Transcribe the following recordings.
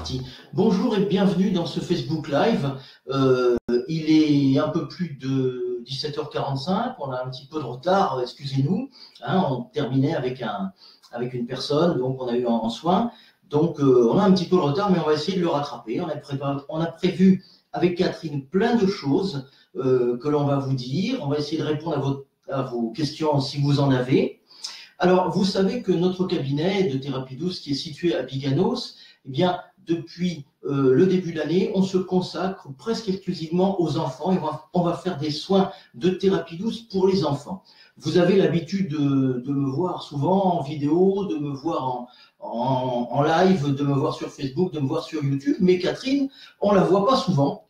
parti. Bonjour et bienvenue dans ce Facebook Live. Il est un peu plus de 17h45, on a un petit peu de retard, excusez-nous. On terminait avec une personne, donc on a eu en soin. Donc on a un petit peu de retard, mais on va essayer de le rattraper. On a prévu avec Catherine plein de choses que l'on va vous dire. On va essayer de répondre à vos questions si vous en avez. Alors, vous savez que notre cabinet de thérapie douce qui est situé à Biganos, eh bien, depuis le début de l'année, on se consacre presque exclusivement aux enfants et on va faire des soins de thérapie douce pour les enfants. Vous avez l'habitude de me voir souvent en vidéo, de me voir en live, de me voir sur Facebook, de me voir sur YouTube, mais Catherine, on la voit pas souvent.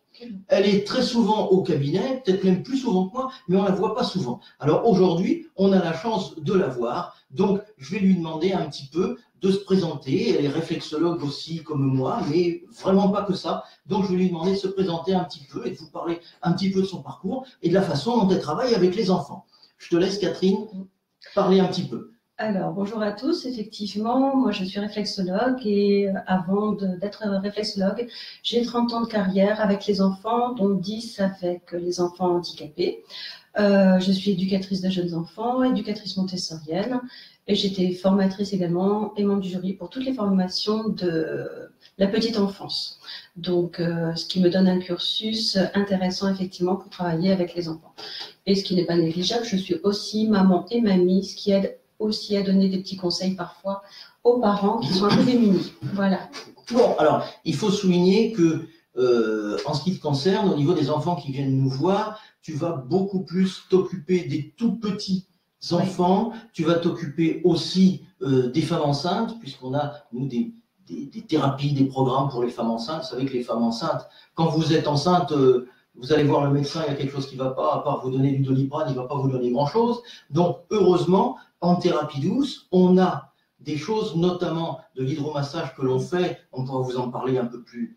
Elle est très souvent au cabinet, peut-être même plus souvent que moi, mais on ne la voit pas souvent. Alors aujourd'hui, on a la chance de la voir, donc je vais lui demander un petit peu de se présenter. Elle est réflexologue aussi comme moi, mais vraiment pas que ça. Donc je vais lui demander de se présenter un petit peu et de vous parler un petit peu de son parcours et de la façon dont elle travaille avec les enfants. Je te laisse, Catherine, parler un petit peu. Alors, bonjour à tous. Effectivement, moi je suis réflexologue et avant d'être réflexologue, j'ai 30 ans de carrière avec les enfants, dont 10 avec les enfants handicapés. Je suis éducatrice de jeunes enfants, éducatrice montessorienne et j'étais formatrice également et membre du jury pour toutes les formations de la petite enfance. Donc, ce qui me donne un cursus intéressant effectivement pour travailler avec les enfants. Et ce qui n'est pas négligeable, je suis aussi maman et mamie, ce qui aide aussi à donner des petits conseils parfois aux parents qui sont un peu démunis. Voilà. Bon, alors, il faut souligner que en ce qui te concerne, au niveau des enfants qui viennent nous voir, tu vas beaucoup plus t'occuper des tout petits enfants, oui. Tu vas t'occuper aussi des femmes enceintes, puisqu'on a, nous, des thérapies, des programmes pour les femmes enceintes. Vous savez que les femmes enceintes, quand vous êtes enceinte, vous allez voir le médecin, il y a quelque chose qui ne va pas, à part vous donner du Doliprane, il ne va pas vous donner grand-chose. Donc, heureusement, en thérapie douce, on a des choses, notamment de l'hydromassage que l'on fait, on pourra vous en parler un peu plus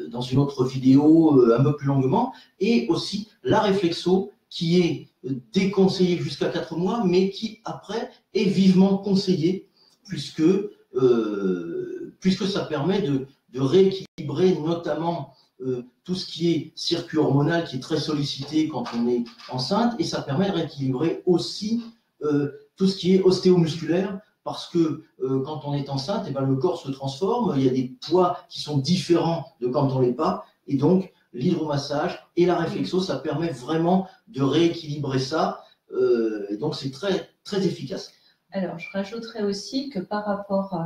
dans une autre vidéo, un peu plus longuement, et aussi la réflexo qui est déconseillée jusqu'à 4 mois, mais qui après est vivement conseillée, puisque ça permet de rééquilibrer notamment tout ce qui est circuit hormonal qui est très sollicité quand on est enceinte, et ça permet de rééquilibrer aussi tout ce qui est ostéomusculaire, parce que quand on est enceinte, eh ben, le corps se transforme, il y a des poids qui sont différents de quand on l'est pas, et donc l'hydromassage et la réflexo, ça permet vraiment de rééquilibrer ça, et donc c'est très, très efficace. Alors, je rajouterais aussi que par rapport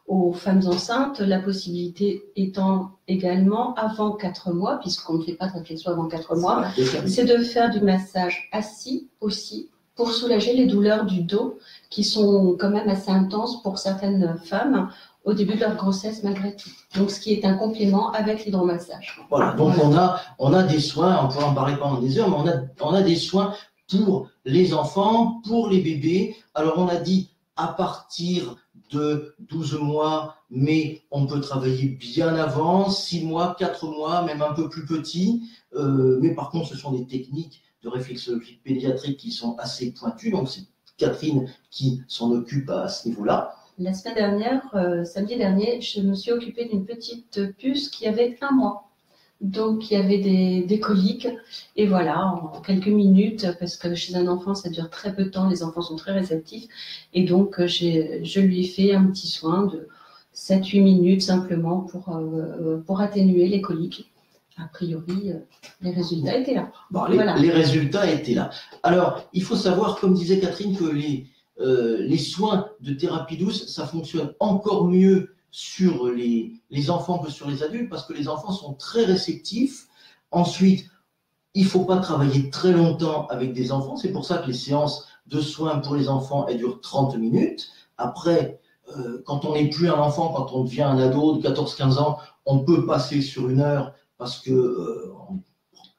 aux femmes enceintes, la possibilité étant également avant 4 mois, puisqu'on ne fait pas de réflexion avant 4 mois, c'est de faire du massage assis aussi, pour soulager les douleurs du dos qui sont quand même assez intenses pour certaines femmes au début de leur grossesse malgré tout. Donc, ce qui est un complément avec l'hydromassage. Voilà, donc on a des soins, on pourrait en parler pendant des heures, mais on a des soins pour les enfants, pour les bébés. Alors, on a dit à partir de 12 mois, mais on peut travailler bien avant, 6 mois, 4 mois, même un peu plus petit. Mais par contre, ce sont des techniques de réflexologie pédiatrique qui sont assez pointues. Donc, c'est Catherine qui s'en occupe à ce niveau-là. La semaine dernière, samedi dernier, je me suis occupée d'une petite puce qui avait 1 mois. Donc, il y avait des coliques. Et voilà, en quelques minutes, parce que chez un enfant, ça dure très peu de temps, les enfants sont très réceptifs. Et donc, je lui ai fait un petit soin de 7-8 minutes simplement pour atténuer les coliques. A priori, les résultats étaient là. Bon, les résultats étaient là. Alors, il faut savoir, comme disait Catherine, que les soins de thérapie douce, ça fonctionne encore mieux sur les enfants que sur les adultes, parce que les enfants sont très réceptifs. Ensuite, il ne faut pas travailler très longtemps avec des enfants. C'est pour ça que les séances de soins pour les enfants, elles durent 30 minutes. Après, quand on n'est plus un enfant, quand on devient un ado de 14-15 ans, on peut passer sur 1 heure, parce que on est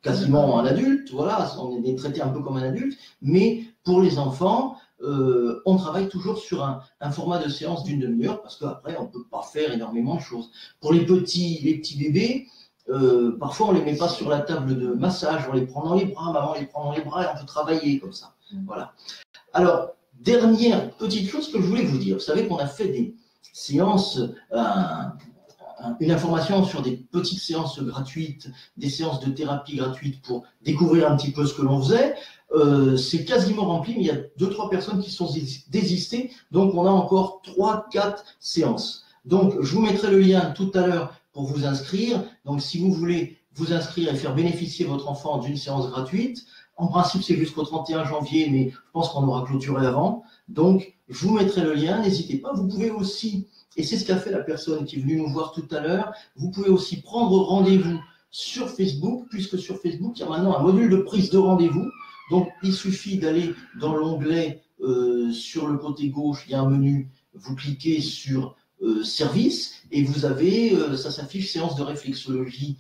quasiment un adulte, voilà, on est traité un peu comme un adulte, mais pour les enfants, on travaille toujours sur un format de séance d'1 demi-heure, parce qu'après, on ne peut pas faire énormément de choses. Pour les petits bébés, parfois on ne les met pas sur la table de massage, on les prend dans les bras, maman les prend dans les bras et on peut travailler comme ça. Voilà. Alors, dernière petite chose que je voulais vous dire, vous savez qu'on a fait des séances, une information sur des petites séances gratuites, des séances de thérapie gratuites pour découvrir un petit peu ce que l'on faisait. C'est quasiment rempli, mais il y a 2-3 personnes qui sont désistées, donc on a encore 3-4 séances. Donc je vous mettrai le lien tout à l'heure pour vous inscrire. Donc si vous voulez vous inscrire et faire bénéficier votre enfant d'une séance gratuite, en principe c'est jusqu'au 31 janvier, mais je pense qu'on aura clôturé avant. Donc je vous mettrai le lien, n'hésitez pas. Vous pouvez aussi, et c'est ce qu'a fait la personne qui est venue nous voir tout à l'heure, vous pouvez aussi prendre rendez-vous sur Facebook, puisque sur Facebook, il y a maintenant un module de prise de rendez-vous. Donc, il suffit d'aller dans l'onglet sur le côté gauche, il y a un menu, vous cliquez sur service et vous avez, ça s'affiche séance de réflexologie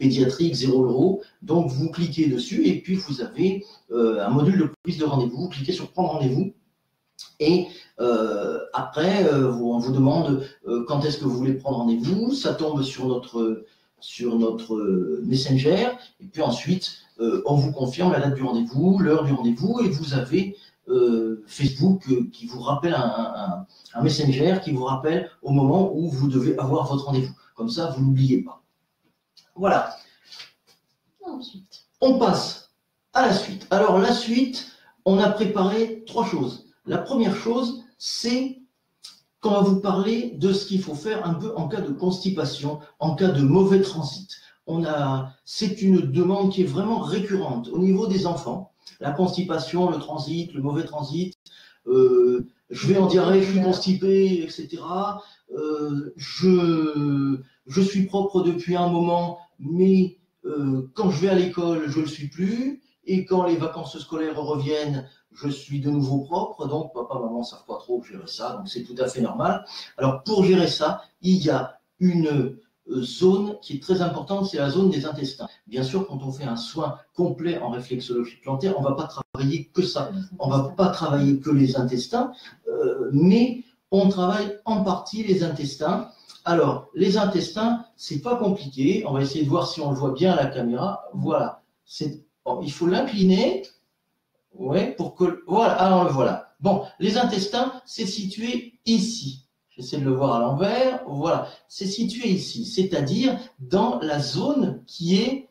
pédiatrique 0 €. Donc, vous cliquez dessus et puis vous avez un module de prise de rendez-vous. Vous cliquez sur prendre rendez-vous. Et après, on vous demande quand est-ce que vous voulez prendre rendez-vous. Ça tombe sur notre Messenger. Et puis ensuite, on vous confirme la date du rendez-vous, l'heure du rendez-vous. Et vous avez Facebook qui vous rappelle un Messenger qui vous rappelle au moment où vous devez avoir votre rendez-vous. Comme ça, vous n'oubliez pas. Voilà. Ensuite, on passe à la suite. Alors la suite, on a préparé 3 choses. La première chose, c'est qu'on va vous parler de ce qu'il faut faire un peu en cas de constipation, en cas de mauvais transit. C'est une demande qui est vraiment récurrente au niveau des enfants. La constipation, le transit, le mauvais transit, je vais en diarrhée, je suis constipé, etc. Je suis propre depuis un moment, mais quand je vais à l'école, je ne le suis plus. Et quand les vacances scolaires reviennent, je suis de nouveau propre. Donc, papa, maman ne savent pas trop gérer ça. Donc, c'est tout à fait normal. Alors, pour gérer ça, il y a une zone qui est très importante, c'est la zone des intestins. Bien sûr, quand on fait un soin complet en réflexologie plantaire, on ne va pas travailler que ça. On ne va pas travailler que les intestins, mais on travaille en partie les intestins. Alors, les intestins, c'est pas compliqué. On va essayer de voir si on le voit bien à la caméra. Voilà. Bon, il faut l'incliner. Ouais, pour que. Voilà, alors le voilà. Bon, les intestins, c'est situé ici. J'essaie de le voir à l'envers. Voilà, c'est situé ici, c'est-à-dire dans la zone qui est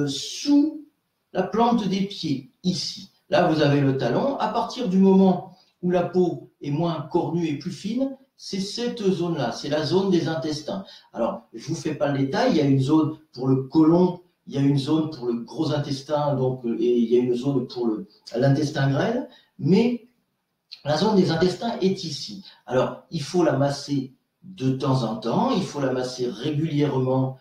sous la plante des pieds, ici. Là, vous avez le talon. À partir du moment où la peau est moins cornue et plus fine, c'est cette zone-là, c'est la zone des intestins. Alors, je vous fais pas le détail, il y a une zone pour le côlon, il y a une zone pour le gros intestin, donc, et il y a une zone pour l'intestin grêle, mais la zone des intestins est ici. Alors, il faut la masser de temps en temps, il faut la masser régulièrement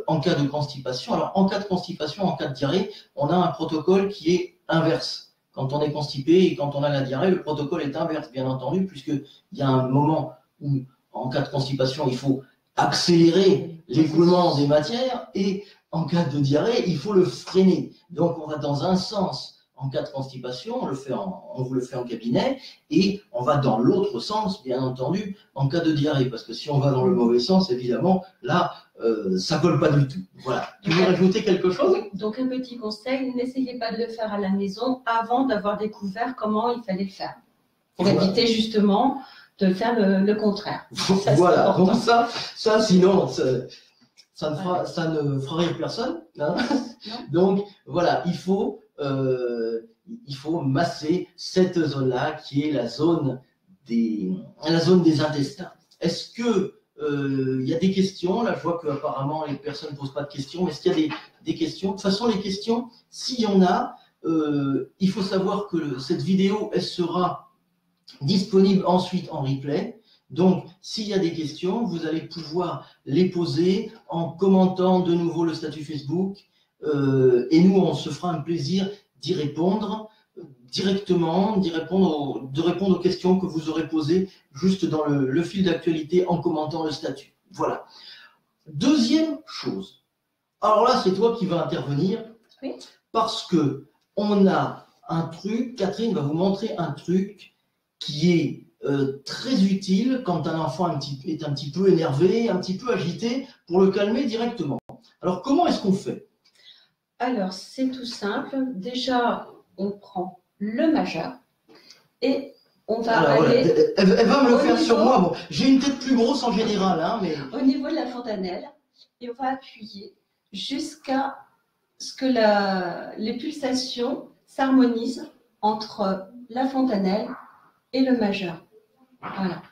en cas de constipation. Alors, en cas de constipation, en cas de diarrhée, on a un protocole qui est inverse. Quand on est constipé et quand on a la diarrhée, le protocole est inverse, bien entendu, puisqu'il y a un moment où, en cas de constipation, il faut accélérer l'écoulement des matières et en cas de diarrhée, il faut le freiner. Donc, on va dans un sens en cas de constipation, on vous le fait en cabinet, et on va dans l'autre sens, bien entendu, en cas de diarrhée. Parce que si on va dans le mauvais sens, évidemment, là, ça colle pas du tout. Voilà. Tu veux rajouter quelque chose? Donc, un petit conseil, n'essayez pas de le faire à la maison avant d'avoir découvert comment il fallait le faire. Pour éviter justement de faire le contraire. Ça, voilà. Donc ça, sinon, ça ne fera rire personne. Hein. Donc, voilà, il faut masser cette zone-là qui est la zone des intestins. Est-ce que il y a des questions? Là, je vois qu'apparemment les personnes ne posent pas de questions, mais est-ce qu'il y a des questions? De toute façon, les questions, s'il y en a, il faut savoir que cette vidéo, elle sera disponible ensuite en replay. Donc, s'il y a des questions, vous allez pouvoir les poser en commentant de nouveau le statut Facebook. Et nous, on se fera un plaisir d'y répondre directement, de répondre aux questions que vous aurez posées juste dans le fil d'actualité en commentant le statut. Voilà. Deuxième chose. Alors là, c'est toi qui vas intervenir. Oui. Parce que on a un truc, Catherine va vous montrer un truc qui est très utile quand un enfant est un petit peu énervé, un petit peu agité, pour le calmer directement. Alors, comment est-ce qu'on fait? Alors, c'est tout simple. Déjà, on prend le majeur et On va Alors, voilà, aller elle va me le au faire sur niveau- moi. Bon, j'ai une tête plus grosse en général, hein, mais au niveau de la fontanelle et on va appuyer jusqu'à ce que les pulsations s'harmonisent entre la fontanelle et le majeur. Voilà.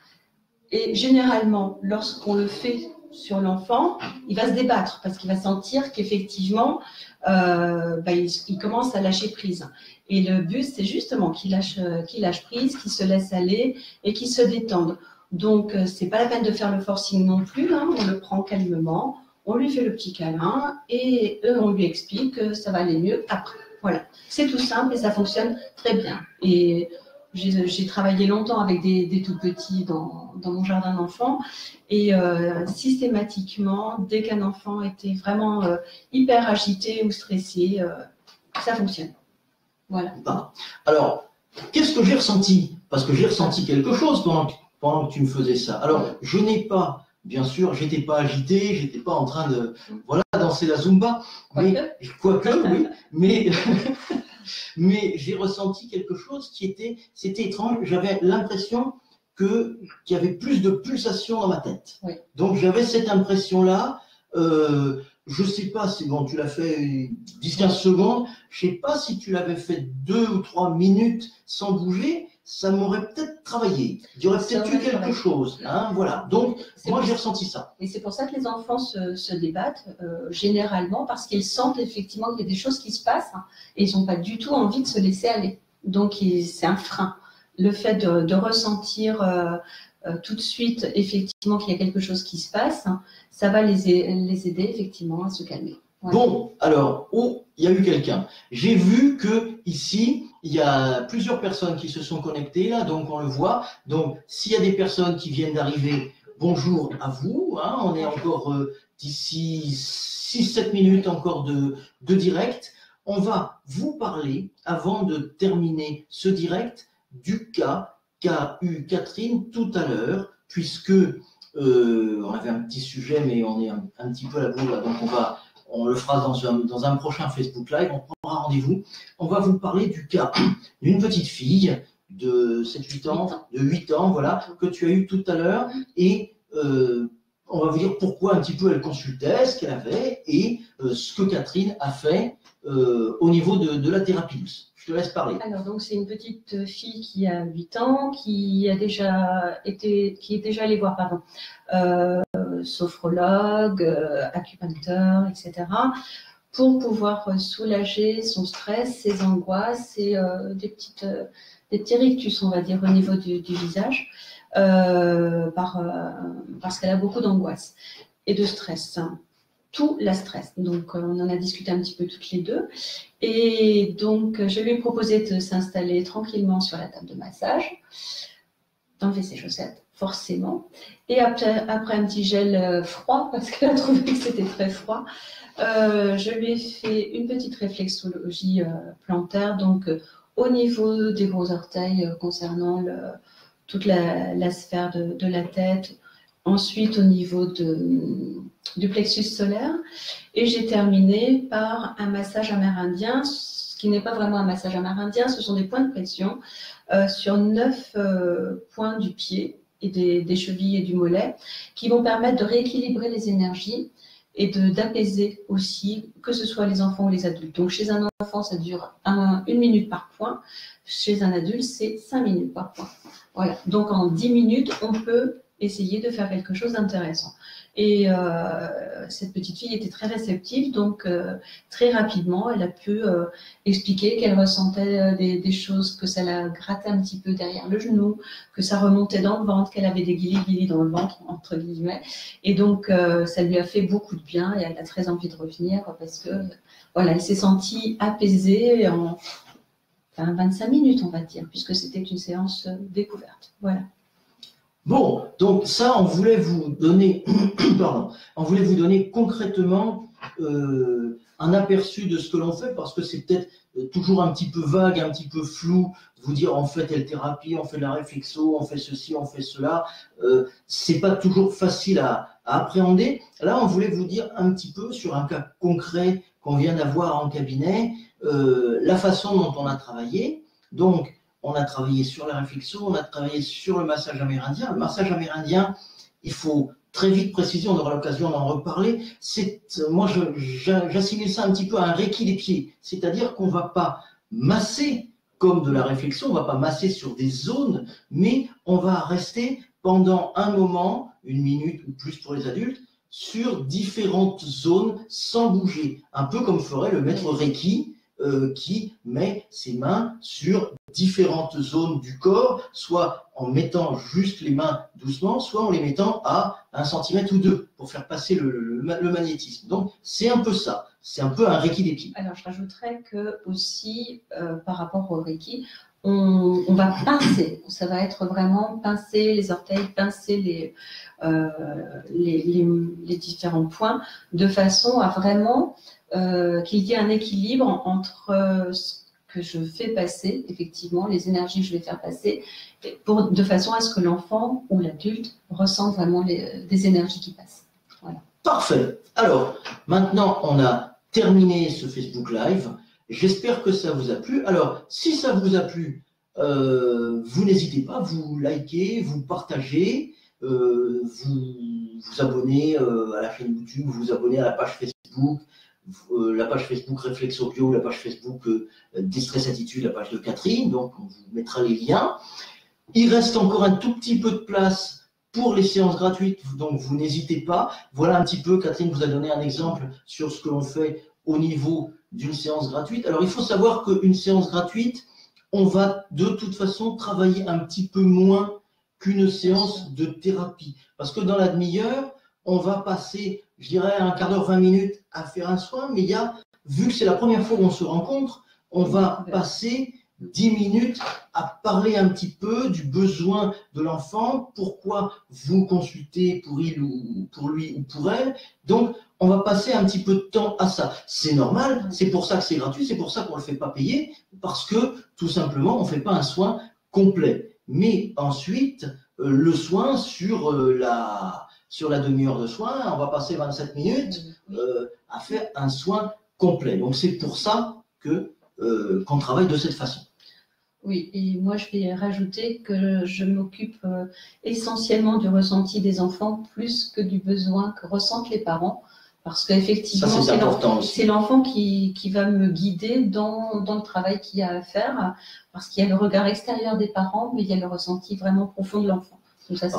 Et généralement, lorsqu'on le fait sur l'enfant, il va se débattre parce qu'il va sentir qu'effectivement, il commence à lâcher prise. Et le but, c'est justement qu'il lâche prise, qu'il se laisse aller et qu'il se détende. Donc, c'est pas la peine de faire le forcing non plus. Hein, on le prend calmement, on lui fait le petit câlin et on lui explique que ça va aller mieux après. Voilà, c'est tout simple et ça fonctionne très bien. Et j'ai travaillé longtemps avec des tout petits dans mon jardin d'enfants et systématiquement, dès qu'un enfant était vraiment hyper agité ou stressé, ça fonctionne. Voilà. ah. Alors, qu'est-ce que j'ai ressenti? Parce que j'ai ressenti quelque chose pendant que tu me faisais ça. Alors, je n'ai pas, bien sûr, j'étais pas agité, j'étais pas en train de, voilà, danser la Zumba, mais quoique, oui, mais mais j'ai ressenti quelque chose c'était étrange. J'avais l'impression qu'il y avait plus de pulsations dans ma tête. Oui. Donc j'avais cette impression-là. Je sais pas si bon, tu l'as fait 10-15 secondes. Je sais pas si tu l'avais fait 2 ou 3 minutes sans bouger, ça m'aurait peut-être travaillé. Il y aurait peut-être eu quelque chose. Hein, voilà. Donc moi j'ai ressenti ça. Et c'est pour ça que les enfants se débattent généralement parce qu'ils sentent effectivement qu'il y a des choses qui se passent hein, et ils n'ont pas du tout envie de se laisser aller. Donc c'est un frein. Le fait de ressentir tout de suite effectivement qu'il y a quelque chose qui se passe, hein, ça va les aider effectivement à se calmer. Ouais. Bon, alors, il y a eu quelqu'un. J'ai vu que ici, il y a plusieurs personnes qui se sont connectées là, donc on le voit. Donc, s'il y a des personnes qui viennent d'arriver, bonjour à vous. Hein, on est encore d'ici 6-7 minutes encore de direct. On va vous parler, avant de terminer ce direct, du cas qu'a eu Catherine tout à l'heure, puisque on avait un petit sujet, mais on est un petit peu à la bourre là, donc on le fera dans un prochain Facebook Live, on prendra rendez-vous. On va vous parler du cas d'une petite fille de 7-8 ans, de 8 ans, voilà, que tu as eu tout à l'heure. Et on va vous dire pourquoi un petit peu elle consultait, ce qu'elle avait et ce que Catherine a fait au niveau de la thérapie douce. Je te laisse parler. Alors, donc, c'est une petite fille qui a 8 ans, qui est déjà allée voir, sophrologue, acupuncteur, etc., pour pouvoir soulager son stress, ses angoisses et des petits rictus, on va dire, au niveau du visage, parce qu'elle a beaucoup d'angoisse et de stress. Tout la stress. Donc, on en a discuté un petit peu toutes les deux. Et donc, je lui ai proposé de s'installer tranquillement sur la table de massage, d'enlever ses chaussettes, forcément. Et après un petit gel froid, parce qu'elle a trouvé que c'était très froid, je lui ai fait une petite réflexologie plantaire, donc au niveau des gros orteils concernant toute la sphère de la tête, ensuite au niveau du plexus solaire, et j'ai terminé par un massage amérindien, ce qui n'est pas vraiment un massage amérindien, ce sont des points de pression sur 9 points du pied et des chevilles et du mollet, qui vont permettre de rééquilibrer les énergies et d'apaiser aussi, que ce soit les enfants ou les adultes. Donc chez un enfant, ça dure 1 minute par point, chez un adulte, c'est 5 minutes par point. Voilà. Donc en 10 minutes, on peut essayer de faire quelque chose d'intéressant. Et cette petite fille était très réceptive, donc très rapidement, elle a pu expliquer qu'elle ressentait des choses, que ça la grattait un petit peu derrière le genou, que ça remontait dans le ventre, qu'elle avait des guilis dans le ventre, entre guillemets. Et donc, ça lui a fait beaucoup de bien et elle a très envie de revenir parce que, voilà, elle s'est sentie apaisée en 25 minutes, on va dire, puisque c'était une séance découverte. Voilà. Bon, donc ça, on voulait vous donner, pardon, on voulait vous donner concrètement un aperçu de ce que l'on fait, parce que c'est peut-être toujours un petit peu vague, un petit peu flou, de vous dire on fait telle thérapie, on fait de la réflexo, on fait ceci, on fait cela. C'est pas toujours facile à appréhender. Là, on voulait vous dire un petit peu sur un cas concret qu'on vient d'avoir en cabinet, la façon dont on a travaillé. Donc, on a travaillé sur la réflexion, on a travaillé sur le massage amérindien. Le massage amérindien, il faut très vite préciser, on aura l'occasion d'en reparler. Moi, j'assimile ça un petit peu à un reiki des pieds. C'est-à-dire qu'on ne va pas masser comme de la réflexion, on ne va pas masser sur des zones, mais on va rester pendant un moment, 1 minute ou plus pour les adultes, sur différentes zones sans bouger. Un peu comme ferait le maître Reiki qui met ses mains sur différentes zones du corps, soit en mettant juste les mains doucement, soit en les mettant à 1 centimètre ou 2 pour faire passer le magnétisme. Donc c'est un peu ça, c'est un peu un Reiki des pieds. Alors je rajouterais que aussi par rapport au Reiki, on va pincer, ça va être vraiment pincer les orteils, pincer les différents points de façon à vraiment qu'il y ait un équilibre entre ce que je fais passer, effectivement, les énergies que je vais faire passer, de façon à ce que l'enfant ou l'adulte ressente vraiment des énergies qui passent. Voilà. Parfait. Alors, maintenant, on a terminé ce Facebook Live. J'espère que ça vous a plu. Alors, si ça vous a plu, vous n'hésitez pas, vous likez, vous partagez, vous abonnez à la chaîne YouTube, vous abonnez à la page Facebook, la page Facebook Réflexo Bio, la page Facebook Déstress Attitude, la page de Catherine, donc on vous mettra les liens. Il reste encore un tout petit peu de place pour les séances gratuites, donc vous n'hésitez pas. Voilà un petit peu, Catherine vous a donné un exemple sur ce que l'on fait au niveau d'une séance gratuite. Alors il faut savoir qu'une séance gratuite, on va de toute façon travailler un petit peu moins qu'une séance de thérapie. Parce que dans la demi-heure, on va passer, je dirais, un quart d'heure, 20 minutes à faire un soin, mais vu que c'est la première fois qu'on se rencontre, on va passer 10 minutes à parler un petit peu du besoin de l'enfant, pourquoi vous consultez pour lui ou pour elle. Donc, on va passer un petit peu de temps à ça. C'est normal, c'est pour ça que c'est gratuit, c'est pour ça qu'on ne le fait pas payer, parce que tout simplement, on ne fait pas un soin complet. Mais ensuite, le soin sur la demi-heure de soin, on va passer 27 minutes à faire un soin complet. Donc c'est pour ça qu'on travaille de cette façon. Oui, et moi je vais rajouter que je m'occupe essentiellement du ressenti des enfants plus que du besoin que ressentent les parents. Parce qu'effectivement, c'est l'enfant qui va me guider dans le travail qu'il y a à faire, parce qu'il y a le regard extérieur des parents, mais il y a le ressenti vraiment profond de l'enfant. Ça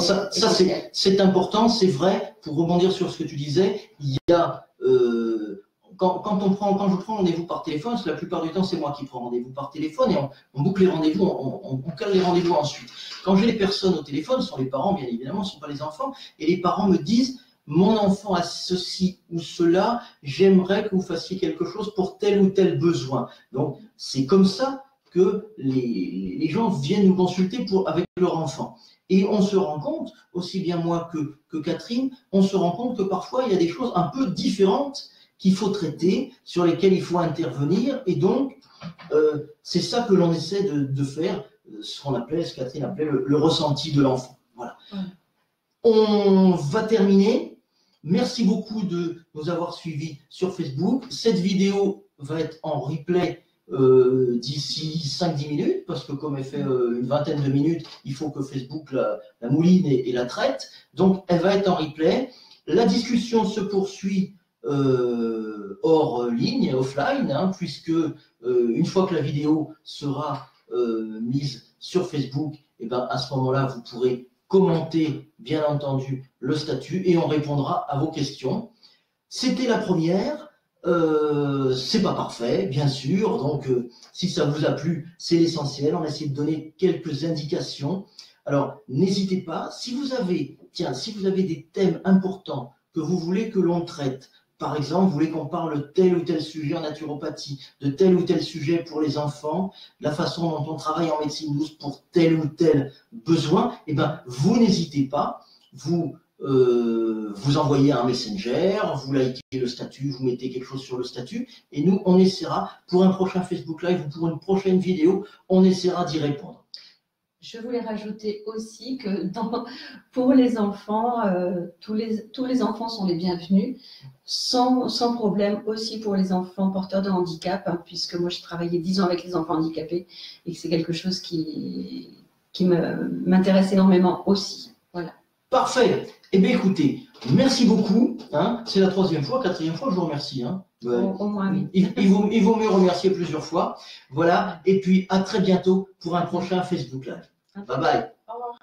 c'est important, c'est vrai. Pour rebondir sur ce que tu disais, il y a quand je prends rendez-vous par téléphone, parce que la plupart du temps c'est moi qui prends rendez-vous par téléphone et on boucle les rendez-vous, on cale les rendez-vous ensuite. Quand j'ai les personnes au téléphone, ce sont les parents bien évidemment, ce ne sont pas les enfants, et les parents me disent: mon enfant a ceci ou cela, j'aimerais que vous fassiez quelque chose pour tel ou tel besoin. Donc c'est comme ça que les gens viennent nous consulter avec leur enfant. Et on se rend compte, aussi bien moi que Catherine, on se rend compte que parfois il y a des choses un peu différentes qu'il faut traiter, sur lesquelles il faut intervenir. Et donc, c'est ça que l'on essaie de faire, ce que Catherine appelait le ressenti de l'enfant. Voilà. On va terminer. Merci beaucoup de nous avoir suivis sur Facebook. Cette vidéo va être en replay d'ici 5-10 minutes, parce que comme elle fait une vingtaine de minutes, il faut que Facebook la mouline et la traite. Donc, elle va être en replay. La discussion se poursuit hors ligne, offline, puisque une fois que la vidéo sera mise sur Facebook, et ben, à ce moment-là, vous pourrez commenter, bien entendu, le statut et on répondra à vos questions. C'était la première. C'est pas parfait, bien sûr, donc si ça vous a plu, c'est l'essentiel. On a essayé de donner quelques indications. Alors, n'hésitez pas, si vous avez des thèmes importants que vous voulez que l'on traite, par exemple, vous voulez qu'on parle de tel ou tel sujet en naturopathie, de tel ou tel sujet pour les enfants, la façon dont on travaille en médecine douce pour tel ou tel besoin, eh ben, vous n'hésitez pas, vous envoyez un messenger, vous likez le statut, vous mettez quelque chose sur le statut, et nous, on essaiera, pour un prochain Facebook Live ou pour une prochaine vidéo, on essaiera d'y répondre. Je voulais rajouter aussi que pour les enfants, tous les enfants sont les bienvenus, sans problème aussi pour les enfants porteurs de handicap, hein, puisque moi j'ai travaillé 10 ans avec les enfants handicapés et que c'est quelque chose qui m'intéresse énormément aussi. Voilà. Parfait. Eh bien, écoutez, merci beaucoup. Hein. C'est la 3e fois, 4e fois, je vous remercie. Hein. Au moins, oui. Il vaut mieux remercier plusieurs fois. Voilà. Et puis, à très bientôt pour un prochain Facebook Live. Bye bye. Au revoir.